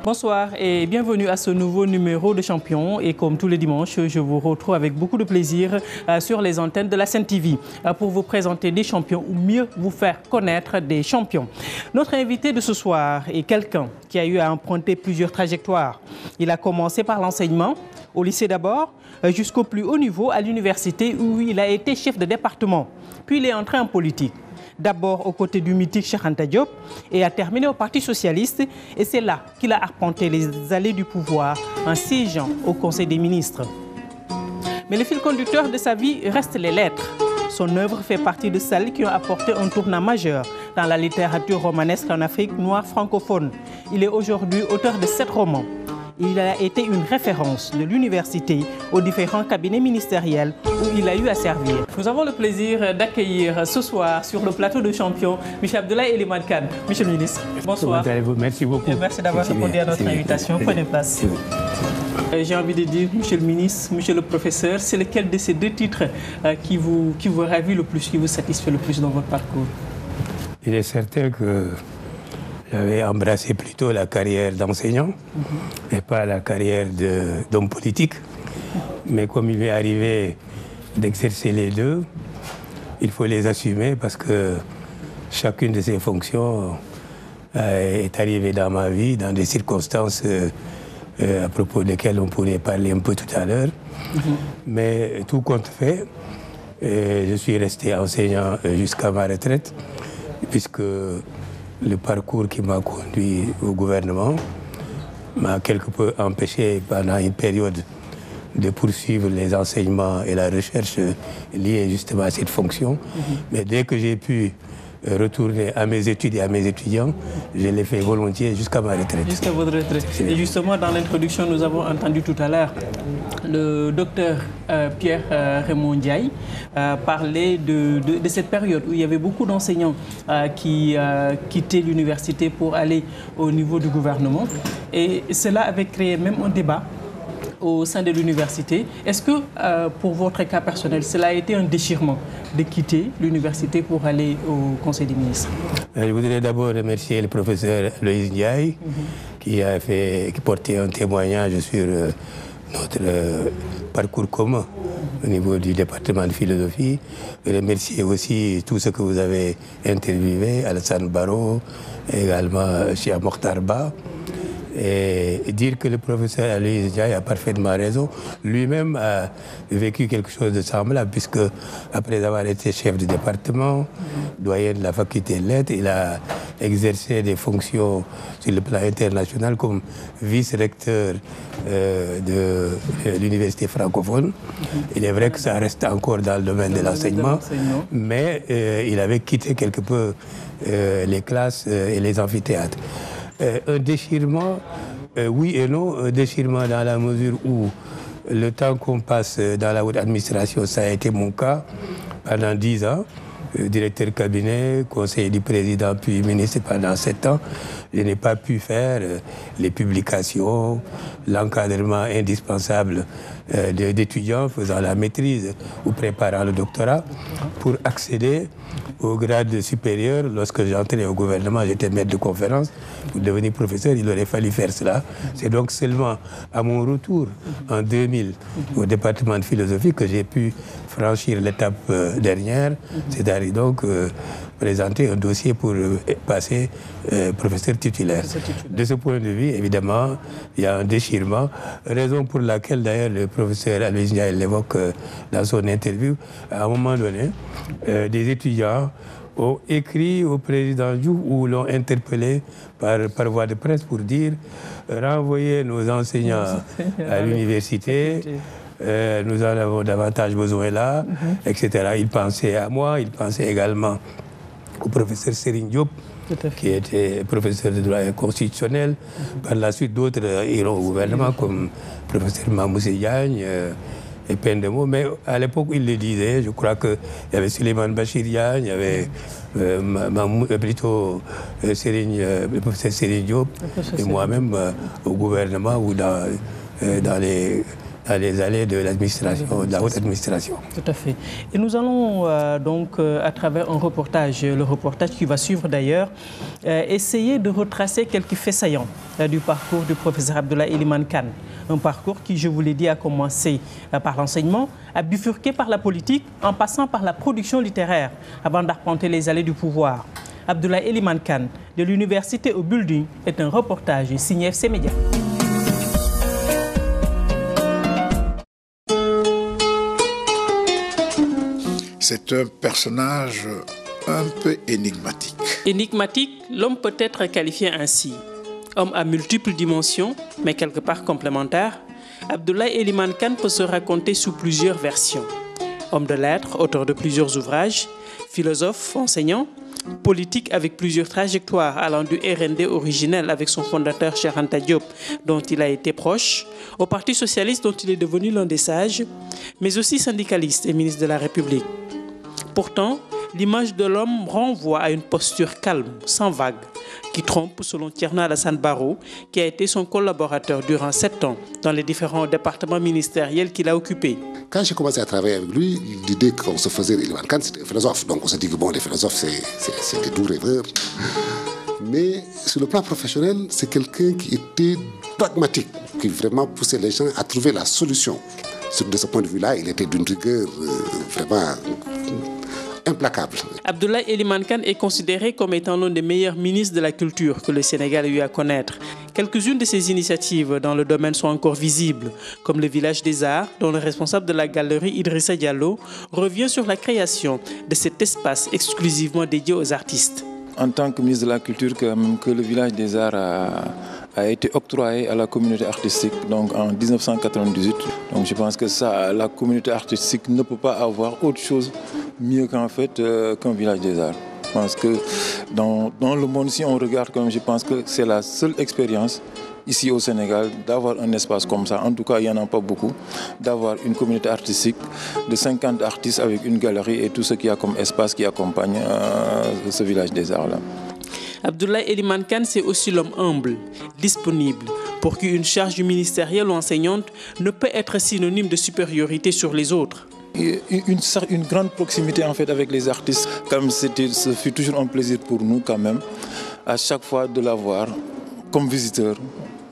Bonsoir et bienvenue à ce nouveau numéro de Champion. Et comme tous les dimanches, je vous retrouve avec beaucoup de plaisir sur les antennes de la Sen TV pour vous présenter des champions ou mieux vous faire connaître des champions. Notre invité de ce soir est quelqu'un qui a eu à emprunter plusieurs trajectoires. Il a commencé par l'enseignement, au lycée d'abord, jusqu'au plus haut niveau à l'université où il a été chef de département. Puis il est entré en politique. D'abord aux côtés du mythique Cheikh Anta Diop et a terminé au Parti socialiste. Et c'est là qu'il a arpenté les allées du pouvoir en siégeant au Conseil des ministres. Mais le fil conducteur de sa vie reste les lettres. Son œuvre fait partie de celles qui ont apporté un tournant majeur dans la littérature romanesque en Afrique noire francophone. Il est aujourd'hui auteur de 7 romans. Il a été une référence de l'université aux différents cabinets ministériels où il a eu à servir. Nous avons le plaisir d'accueillir ce soir sur le plateau de Champion M. Abdoulaye Elimane Kane. Monsieur le ministre, bonsoir. Comment allez-vous? Merci beaucoup. Et merci d'avoir répondu à notre invitation. Prenez place. J'ai envie de dire, monsieur le ministre, monsieur le professeur, c'est lequel de ces deux titres qui vous ravit le plus, qui vous satisfait le plus dans votre parcours? Il est certain que j'avais embrassé plutôt la carrière d'enseignant et pas la carrière d'homme politique. Mais comme il m'est arrivé d'exercer les deux, il faut les assumer parce que chacune de ces fonctions est arrivée dans ma vie, dans des circonstances à propos desquelles on pourrait parler un peu tout à l'heure. Mais tout compte fait, je suis resté enseignant jusqu'à ma retraite, puisque le parcours qui m'a conduit au gouvernement m'a quelque peu empêché pendant une période de poursuivre les enseignements et la recherche liés justement à cette fonction. Mais dès que j'ai pu retourner à mes études et à mes étudiants, je l'ai fait volontiers jusqu'à ma retraite. Jusqu'à votre retraite. Et justement, dans l'introduction, nous avons entendu tout à l'heure le docteur Pierre Raymond Ndiaye parler de cette période où il y avait beaucoup d'enseignants qui quittaient l'université pour aller au niveau du gouvernement. Et cela avait créé même un débat au sein de l'université. Est-ce que, pour votre cas personnel, cela a été un déchirement de quitter l'université pour aller au Conseil des ministres? Je voudrais d'abord remercier le professeur Loïs Ndiaye qui portait un témoignage sur notre parcours commun au niveau du département de philosophie. Remercier aussi tout ce que vous avez interviewé, Alassane Baro, également Cheikh Mokhtar Ba. Et dire que le professeur Aloïs Ndiaye a parfaitement raison. Lui-même a vécu quelque chose de semblable, puisque après avoir été chef de département, doyen de la faculté de lettres, il a exercé des fonctions sur le plan international comme vice-recteur de l'université francophone. Il est vrai que ça reste encore dans le domaine de l'enseignement, mais il avait quitté quelque peu les classes et les amphithéâtres. Un déchirement, oui et non. Un déchirement dans la mesure où le temps qu'on passe dans la haute administration, ça a été mon cas pendant 10 ans. Directeur cabinet, conseiller du président, puis ministre pendant 7 ans. Je n'ai pas pu faire les publications, l'encadrement indispensable d'étudiants faisant la maîtrise ou préparant le doctorat pour accéder au grade supérieur. Lorsque j'entrais au gouvernement, j'étais maître de conférence. Pour devenir professeur, il aurait fallu faire cela. C'est donc seulement à mon retour en 2000 au département de philosophie que j'ai pu franchir l'étape dernière, c'est-à-dire donc présenter un dossier pour passer professeur titulaire. De ce point de vue, évidemment, il y a un déchirement, raison pour laquelle d'ailleurs le professeur Aloïs Ndiaye l'évoque dans son interview. À un moment donné, des étudiants ont écrit au président Diouf ou l'ont interpellé par voie de presse pour dire renvoyer nos enseignants à l'université. Nous en avons davantage besoin là, etc. Il pensait à moi, il pensait également au professeur Serigne Diop, qui était professeur de droit constitutionnel. Par la suite, d'autres iront au gouvernement, comme le professeur Mamoussé Diagne et plein de mots. Mais à l'époque, il le disait, je crois qu'il y avait Souleymane Bachir Diagne, il y avait plutôt le professeur Serigne Diop, et moi-même au gouvernement ou dans les dans les allées de l'administration, de la haute administration. Tout à fait. Et nous allons donc, à travers un reportage, le reportage qui va suivre d'ailleurs, essayer de retracer quelques faits saillants du parcours du professeur Abdoulaye Elimane Kane. Un parcours qui, je vous l'ai dit, a commencé par l'enseignement, a bifurqué par la politique, en passant par la production littéraire, avant d'arpenter les allées du pouvoir. Abdoulaye Elimane Kane, de l'université au building, est un reportage signé FC Média. C'est un personnage un peu énigmatique. Énigmatique, l'homme peut être qualifié ainsi. Homme à multiples dimensions, mais quelque part complémentaires, Abdoulaye Elimane Kane peut se raconter sous plusieurs versions. Homme de lettres, auteur de plusieurs ouvrages, philosophe, enseignant, politique avec plusieurs trajectoires allant du RND originel avec son fondateur Cheikh Anta Diop, dont il a été proche, au Parti socialiste dont il est devenu l'un des sages, mais aussi syndicaliste et ministre de la République. Pourtant, l'image de l'homme renvoie à une posture calme, sans vague, qui trompe selon Thierno Alassane Barrow, qui a été son collaborateur durant 7 ans dans les différents départements ministériels qu'il a occupés. Quand j'ai commencé à travailler avec lui, l'idée qu'on se faisait Elimane Kane, c'était un philosophe. Donc on s'est dit que bon, les philosophes, c'est des doux rêveurs. Mais sur le plan professionnel, c'est quelqu'un qui était pragmatique, qui vraiment poussait les gens à trouver la solution. De ce point de vue-là, il était d'une rigueur vraiment implacable. Abdoulaye Elimane Kane est considéré comme étant l'un des meilleurs ministres de la culture que le Sénégal a eu à connaître. Quelques-unes de ses initiatives dans le domaine sont encore visibles, comme le Village des Arts, dont le responsable de la galerie Idrissa Diallo revient sur la création de cet espace exclusivement dédié aux artistes. En tant que ministre de la Culture, que le Village des Arts a été octroyé à la communauté artistique donc en 1998. Donc je pense que ça, la communauté artistique ne peut pas avoir autre chose mieux qu'en fait qu'un Village des Arts. Je pense que dans le monde, si on regarde, je pense que c'est la seule expérience ici au Sénégal d'avoir un espace comme ça. En tout cas, il n'y en a pas beaucoup. D'avoir une communauté artistique de 50 artistes avec une galerie et tout ce qu'il y a comme espace qui accompagne ce Village des Arts-là. Abdoulaye Elimane Kane, c'est aussi l'homme humble, disponible, pour qui une charge ministérielle ou enseignante ne peut être synonyme de supériorité sur les autres. Une grande proximité en fait avec les artistes, comme ce fut toujours un plaisir pour nous quand même, à chaque fois de l'avoir comme visiteur.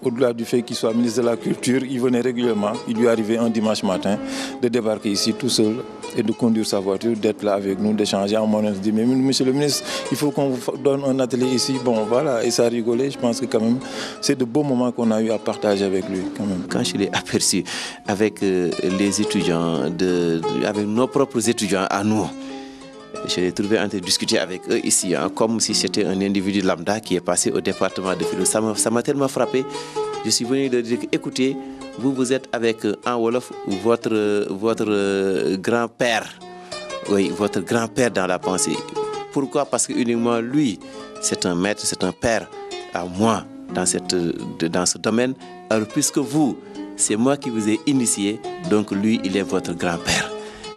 Au-delà du fait qu'il soit ministre de la Culture, il venait régulièrement, il lui arrivait un dimanche matin de débarquer ici tout seul et de conduire sa voiture, d'être là avec nous, d'échanger. À un moment, on se dit, mais monsieur le ministre, il faut qu'on vous donne un atelier ici. Bon, voilà, et ça a rigolé. Je pense que quand même, c'est de beaux moments qu'on a eu à partager avec lui. Quand même. Quand je l'ai aperçu avec les étudiants, avec nos propres étudiants à nous, je l'ai trouvé en train de discuter avec eux ici, comme si c'était un individu lambda qui est passé au département de philo. Ça m'a tellement frappé. Je suis venu leur dire, écoutez, vous êtes avec en Wolof votre grand-père. Oui, votre grand-père dans la pensée. Pourquoi? Parce que uniquement lui, c'est un maître, c'est un père à moi dans ce domaine. Alors puisque vous, c'est moi qui vous ai initié, donc lui, il est votre grand-père.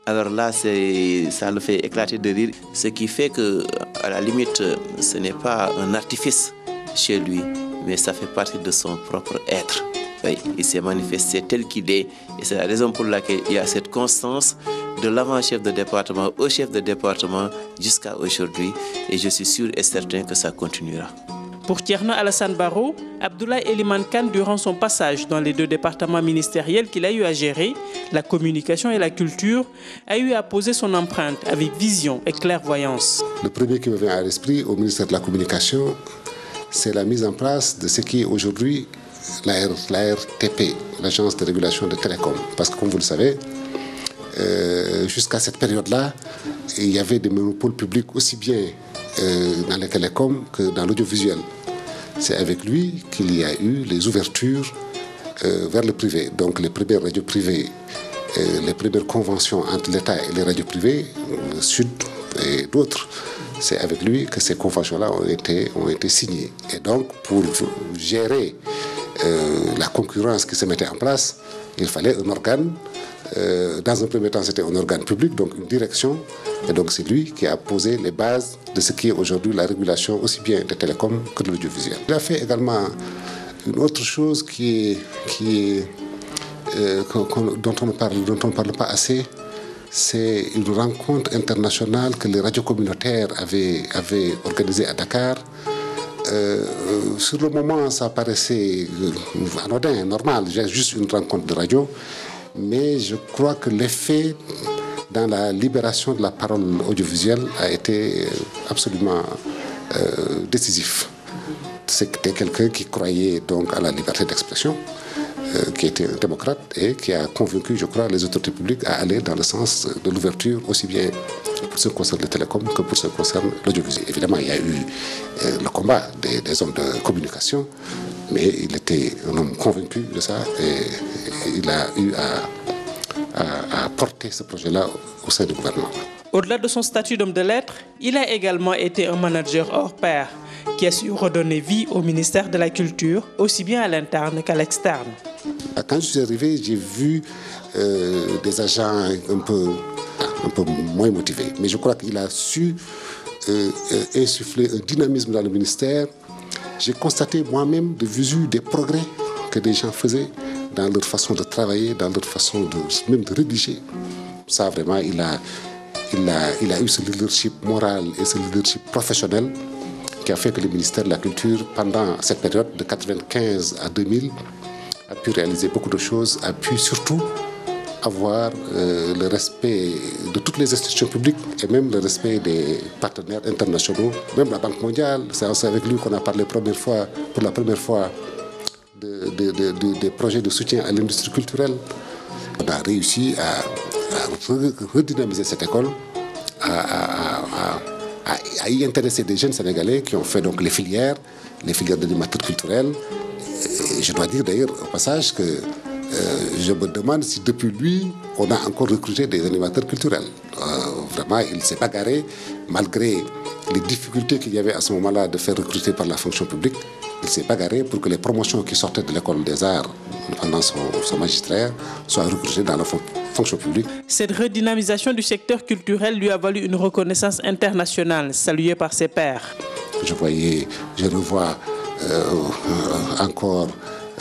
Alors là, ça le fait éclater de rire, ce qui fait que, à la limite, ce n'est pas un artifice chez lui, mais ça fait partie de son propre être. Oui, il s'est manifesté tel qu'il est, et c'est la raison pour laquelle il y a cette constance de l'avant-chef de département au chef de département jusqu'à aujourd'hui, et je suis sûr et certain que ça continuera. Pour Thierno Alassane Barrow, Abdoulaye Elimane Kane, durant son passage dans les 2 départements ministériels qu'il a eu à gérer, la communication et la culture, a eu à poser son empreinte avec vision et clairvoyance. Le premier qui me vient à l'esprit au ministère de la Communication, c'est la mise en place de ce qui est aujourd'hui la RTP, l'Agence de régulation de télécom. Parce que comme vous le savez, jusqu'à cette période-là, il y avait des monopoles publics aussi bien dans les télécoms que dans l'audiovisuel. C'est avec lui qu'il y a eu les ouvertures vers le privé. Donc les premières radios privées, les premières conventions entre l'État et les radios privées, le Sud et d'autres, c'est avec lui que ces conventions-là ont été signées. Et donc pour gérer la concurrence qui se mettait en place, il fallait un organe. Dans un premier temps, c'était un organe public, donc une direction. Et donc c'est lui qui a posé les bases de ce qui est aujourd'hui la régulation aussi bien des télécoms que de l'audiovisuel. Il a fait également une autre chose qui est dont on ne parle pas assez, c'est une rencontre internationale que les radios communautaires avaient organisée à Dakar. Sur le moment, ça paraissait anodin, normal, juste une rencontre de radio, mais je crois que l'effet dans la libération de la parole audiovisuelle a été absolument décisif. C'était quelqu'un qui croyait donc à la liberté d'expression, qui était un démocrate et qui a convaincu, je crois, les autorités publiques à aller dans le sens de l'ouverture, aussi bien pour ce qui concerne les télécoms que pour ce qui concerne l'audiovisuel. Évidemment, il y a eu le combat des hommes de communication, mais il était un homme convaincu de ça et il a eu à porter ce projet-là au sein du gouvernement. Au-delà de son statut d'homme de lettres, il a également été un manager hors pair qui a su redonner vie au ministère de la Culture, aussi bien à l'interne qu'à l'externe. Quand je suis arrivé, j'ai vu des agents un peu moins motivés. Mais je crois qu'il a su insuffler un dynamisme dans le ministère. J'ai constaté moi-même de visu des progrès que des gens faisaient dans leur façon de travailler, dans leur façon même de rédiger. Ça, vraiment, il a eu ce leadership moral et ce leadership professionnel qui a fait que le ministère de la Culture, pendant cette période de 1995 à 2000, a pu réaliser beaucoup de choses, a pu surtout avoir le respect de toutes les institutions publiques et même le respect des partenaires internationaux, même la Banque mondiale. C'est avec lui qu'on a parlé pour la première fois des projets de soutien à l'industrie culturelle. On a réussi à redynamiser cette école, à y intéresser des jeunes Sénégalais qui ont fait donc les filières d'animateurs culturels. Et je dois dire d'ailleurs au passage que je me demande si depuis lui, on a encore recruté des animateurs culturels. Vraiment, il s'est bagarré, malgré les difficultés qu'il y avait à ce moment-là de faire recruter par la fonction publique. Il s'est bagarré pour que les promotions qui sortaient de l'école des arts pendant son magistère soient recrutées dans la fonction publique. Cette redynamisation du secteur culturel lui a valu une reconnaissance internationale, saluée par ses pairs. Je revois encore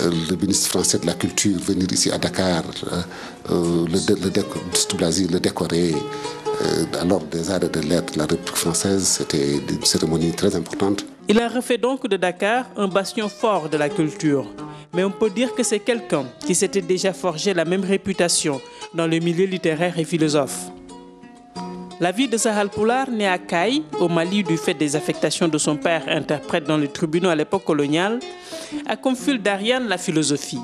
le ministre français de la Culture venir ici à Dakar, le décorer à l'ordre des arts et des lettres de la République française. C'était une cérémonie très importante. Il a refait donc de Dakar un bastion fort de la culture. Mais on peut dire que c'est quelqu'un qui s'était déjà forgé la même réputation dans le milieu littéraire et philosophe. La vie de Sahal Poulard, né à Kaï, au Mali, du fait des affectations de son père, interprète dans les tribunaux à l'époque coloniale, a comme fil d'Ariane la philosophie,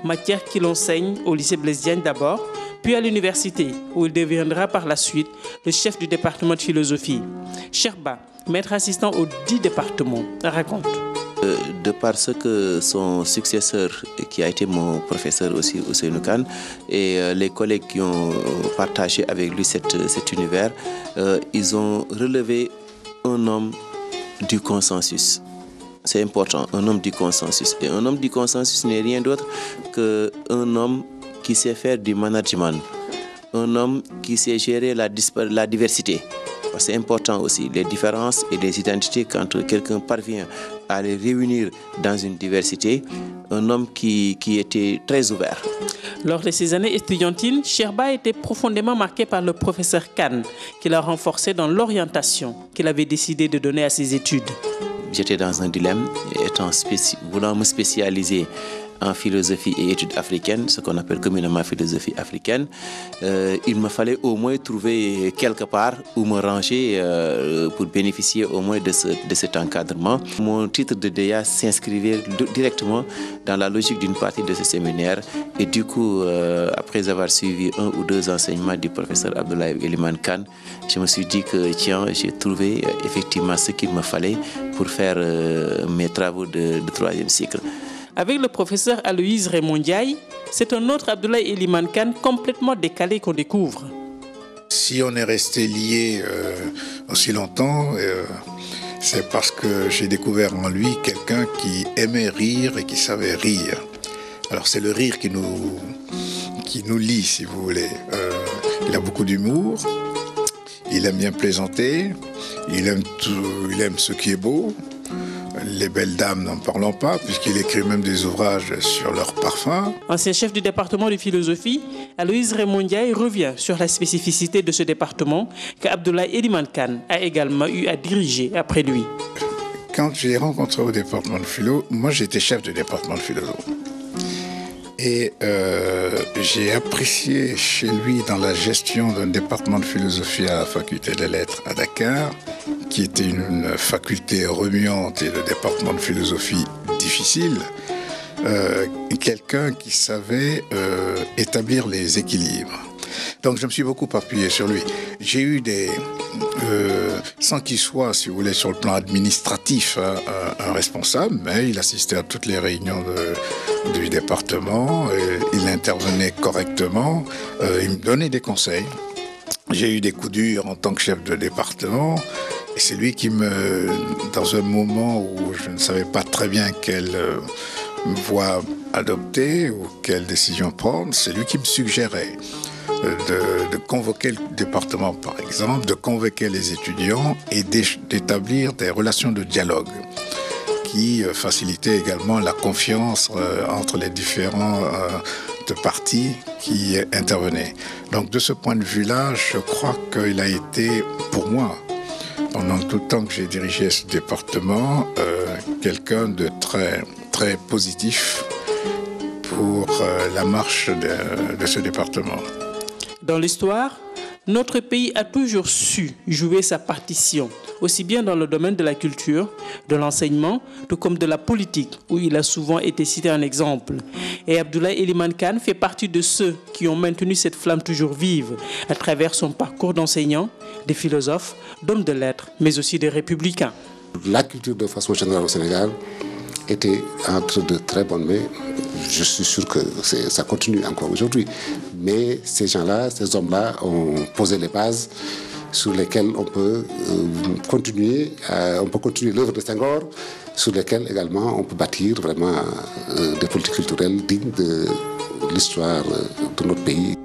matière qu'il enseigne au lycée Blaise Diagne d'abord, puis à l'université, où il deviendra par la suite le chef du département de philosophie. Sherba, maître assistant aux 10 départements, raconte. De par ce que son successeur, qui a été mon professeur aussi, Ousseynou Kane, et les collègues qui ont partagé avec lui cet univers, ils ont relevé un homme du consensus. C'est important, un homme du consensus. Et un homme du consensus n'est rien d'autre qu'un homme qui sait faire du management, un homme qui sait gérer la diversité. C'est important aussi, les différences et les identités, quand quelqu'un parvient à les réunir dans une diversité, un homme qui était très ouvert. Lors de ses années étudiantines, Sherba était profondément marqué par le professeur Kane, qui l'a renforcé dans l'orientation qu'il avait décidé de donner à ses études. J'étais dans un dilemme, voulant me spécialiser en philosophie et études africaines, ce qu'on appelle communément philosophie africaine. Il me fallait au moins trouver quelque part où me ranger pour bénéficier au moins de cet encadrement. Mon titre de DEA s'inscrivait directement dans la logique d'une partie de ce séminaire et du coup, après avoir suivi 1 ou 2 enseignements du professeur Abdoulaye Eliman Kane, je me suis dit que tiens, j'ai trouvé effectivement ce qu'il me fallait pour faire mes travaux de 3e cycle. Avec le professeur Aloïse Raymond Ndiaye, c'est un autre Abdoulaye Eliman Kane complètement décalé qu'on découvre. Si on est resté lié aussi longtemps, c'est parce que j'ai découvert en lui quelqu'un qui aimait rire et qui savait rire. Alors c'est le rire qui nous lie, si vous voulez. Il a beaucoup d'humour, il aime bien plaisanter, il aime ce qui est beau. les belles dames, n'en parlons pas, puisqu'il écrit même des ouvrages sur leur parfum. Ancien chef du département de philosophie, Aloïse Raymond Ndiaye revient sur la spécificité de ce département que Abdoulaye Elimane Kane a également eu à diriger après lui. Quand je l'ai rencontré au département de philo, moi j'étais chef du département de philo. Et j'ai apprécié chez lui dans la gestion d'un département de philosophie à la faculté des lettres à Dakar, qui était une faculté remuante et le département de philosophie difficile, quelqu'un qui savait établir les équilibres. Donc je me suis beaucoup appuyé sur lui. J'ai eu sans qu'il soit, si vous voulez, sur le plan administratif, un responsable, mais il assistait à toutes les réunions du département, il intervenait correctement, il me donnait des conseils. J'ai eu des coups durs en tant que chef de département, et c'est lui qui dans un moment où je ne savais pas très bien quelle voie adopter ou quelle décision prendre, c'est lui qui me suggérait de convoquer le département, par exemple, de convoquer les étudiants et d'établir des relations de dialogue qui facilitaient également la confiance entre les différents parties qui intervenaient. Donc de ce point de vue-là, je crois qu'il a été, pour moi, pendant tout le temps que j'ai dirigé ce département, quelqu'un de très, très positif pour la marche de ce département. Dans l'histoire, notre pays a toujours su jouer sa partition, aussi bien dans le domaine de la culture, de l'enseignement, tout comme de la politique, où il a souvent été cité en exemple. Et Abdoulaye Elimane Kane fait partie de ceux qui ont maintenu cette flamme toujours vive à travers son parcours d'enseignant, de philosophe, d'homme de lettres, mais aussi de républicain. La culture de façon générale au Sénégal était entre de très bonnes mains. Je suis sûr que ça continue encore aujourd'hui. Mais ces gens-là, ces hommes-là ont posé les bases sur lesquelles on peut continuer l'œuvre de Senghor, sur lesquelles également on peut bâtir vraiment des politiques culturelles dignes de l'histoire de notre pays.